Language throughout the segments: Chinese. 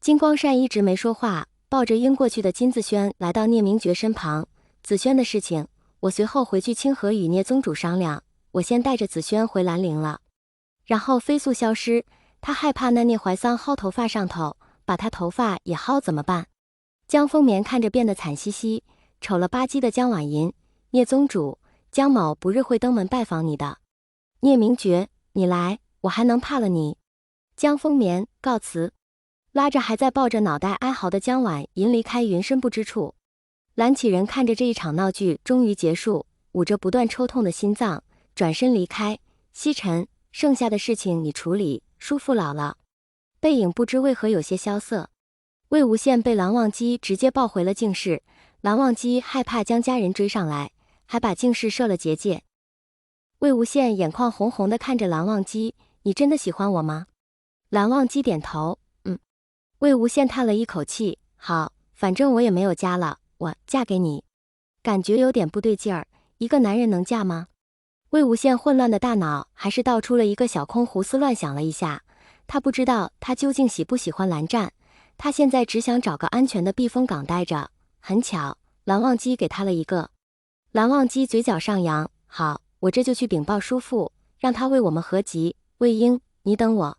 金光善一直没说话，抱着晕过去的金子轩来到聂明觉身旁。子轩的事情，我随后回去清河与聂宗主商量，我先带着子轩回兰陵了。然后飞速消失，他害怕那聂怀桑薅头发上头，把他头发也薅怎么办？江丰眠看着变得惨兮兮、丑了吧唧的江婉银，聂宗主，江某不日会登门拜访你的。聂明觉，你来，我还能怕了你？江丰眠告辞，拉着还在抱着脑袋哀嚎的江婉银离开云深不知处。蓝启仁看着这一场闹剧终于结束，捂着不断抽痛的心脏，转身离开。西沉，剩下的事情你处理，叔父老了。背影不知为何有些萧瑟。魏无羡被蓝忘机直接抱回了净室，蓝忘机害怕将家人追上来，还把净室设了结界。魏无羡眼眶红红的看着蓝忘机，你真的喜欢我吗？蓝忘机点头，魏无羡叹了一口气，好，反正我也没有家了，我嫁给你。感觉有点不对劲儿，一个男人能嫁吗？魏无羡混乱的大脑还是倒出了一个小空，胡思乱想了一下，他不知道他究竟喜不喜欢蓝湛，他现在只想找个安全的避风港待着。很巧，蓝忘机给他了一个。蓝忘机嘴角上扬，好，我这就去禀报叔父，让他为我们合籍。魏婴，你等我。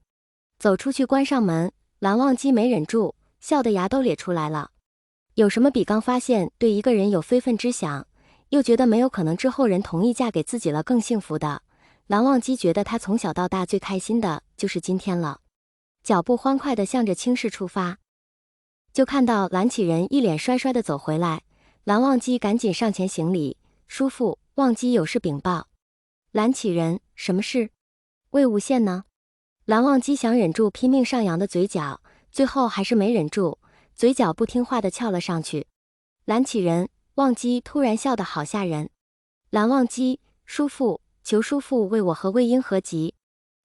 走出去关上门，蓝忘机没忍住，笑得牙都咧出来了。有什么比刚发现对一个人有非分之想，又觉得没有可能之后人同意嫁给自己了更幸福的？蓝忘机觉得他从小到大最开心的就是今天了。脚步欢快地向着清室出发，就看到蓝启仁一脸衰衰地走回来。蓝忘机赶紧上前行礼，叔父，忘机有事禀报。蓝启仁，什么事？魏无羡呢？蓝忘机想忍住拼命上扬的嘴角，最后还是没忍住，嘴角不听话地翘了上去。蓝启仁，忘机突然笑得好吓人。蓝忘机，叔父，求叔父为我和魏婴合籍。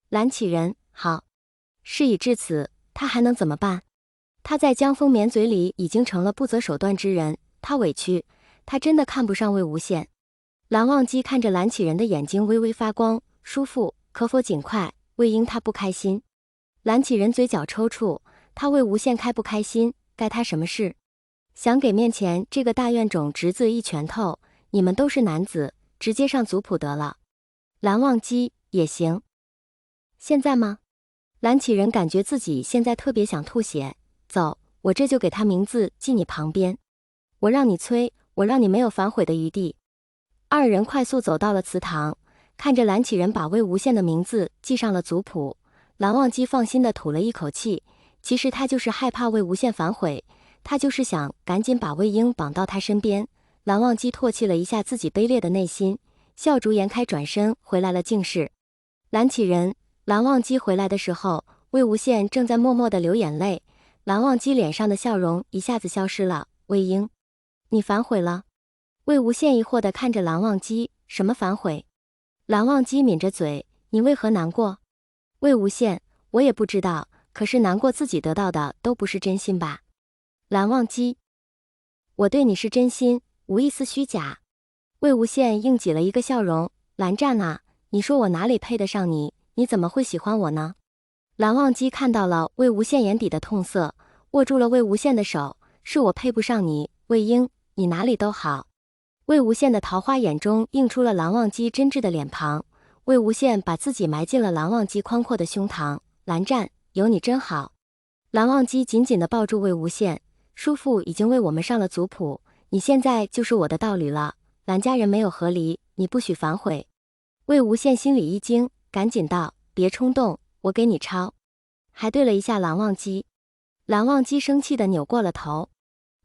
蓝启仁，好。事已至此，他还能怎么办？他在江丰眠嘴里已经成了不择手段之人，他委屈，他真的看不上魏无羡。蓝忘机看着蓝启仁的眼睛微微发光，叔父，可否尽快？魏婴他不开心。蓝启仁嘴角抽搐，他魏无羡开不开心，该他什么事？想给面前这个大院种侄子一拳头，你们都是男子，直接上族谱得了。蓝忘机，也行。现在吗？蓝启仁感觉自己现在特别想吐血，走，我这就给他名字记你旁边。我让你催，我让你没有反悔的余地。二人快速走到了祠堂，看着蓝启仁把魏无羡的名字记上了族谱，蓝忘机放心地吐了一口气。其实他就是害怕魏无羡反悔，他就是想赶紧把魏婴绑到他身边。蓝忘机唾弃了一下自己卑劣的内心，笑逐颜开，转身回来了净室。蓝启仁，蓝忘机回来的时候，魏无羡正在默默地流眼泪，蓝忘机脸上的笑容一下子消失了。魏婴，你反悔了？魏无羡疑惑地看着蓝忘机，什么反悔？蓝忘机抿着嘴，你为何难过？魏无羡，我也不知道，可是难过自己得到的都不是真心吧？蓝忘机，我对你是真心，无一丝虚假。魏无羡硬挤了一个笑容，蓝湛啊，你说我哪里配得上你？你怎么会喜欢我呢？蓝忘机看到了魏无羡眼底的痛色，握住了魏无羡的手，是我配不上你，魏婴，你哪里都好。魏无羡的桃花眼中映出了蓝忘机真挚的脸庞，魏无羡把自己埋进了蓝忘机宽阔的胸膛，蓝湛，有你真好。蓝忘机紧紧地抱住魏无羡，叔父已经为我们上了族谱，你现在就是我的道侣了，蓝家人没有和离，你不许反悔。魏无羡心里一惊，赶紧道，别冲动，我给你抄。还对了一下蓝忘机。蓝忘机生气地扭过了头，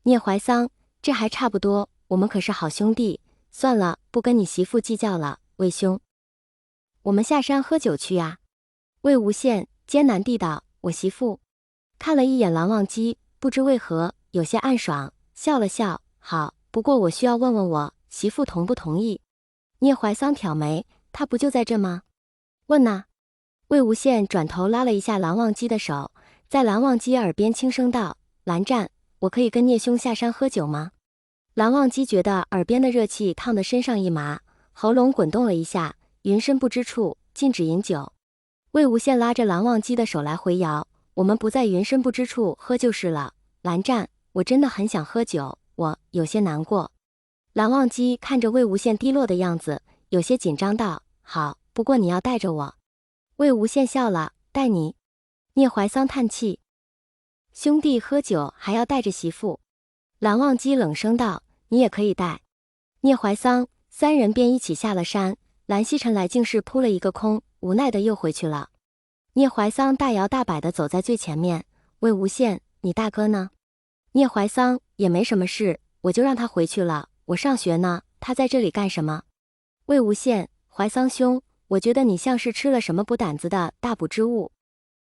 聂怀桑，这还差不多，我们可是好兄弟，算了，不跟你媳妇计较了。魏兄，我们下山喝酒去呀。魏无羡艰难地道，我媳妇。看了一眼蓝忘机，不知为何有些暗爽，笑了笑，好，不过我需要问问我媳妇同不同意。聂怀桑挑眉，他不就在这吗？问呐。魏无羡转头拉了一下蓝忘机的手，在蓝忘机耳边轻声道，蓝湛，我可以跟聂兄下山喝酒吗？蓝忘机觉得耳边的热气烫得身上一麻，喉咙滚动了一下，云深不知处，禁止饮酒。魏无羡拉着蓝忘机的手来回摇，我们不在云深不知处喝就是了。蓝湛，我真的很想喝酒，我有些难过。蓝忘机看着魏无羡低落的样子，有些紧张道：好，不过你要带着我。魏无羡笑了，带你？聂怀桑叹气，兄弟喝酒还要带着媳妇。蓝忘机冷声道：你也可以带。聂怀桑三人便一起下了山，蓝曦臣来竟是扑了一个空，无奈的又回去了。聂怀桑大摇大摆的走在最前面，魏无羡，你大哥呢？聂怀桑也没什么事，我就让他回去了，我上学呢，他在这里干什么？魏无羡，怀桑兄，我觉得你像是吃了什么补胆子的大补之物。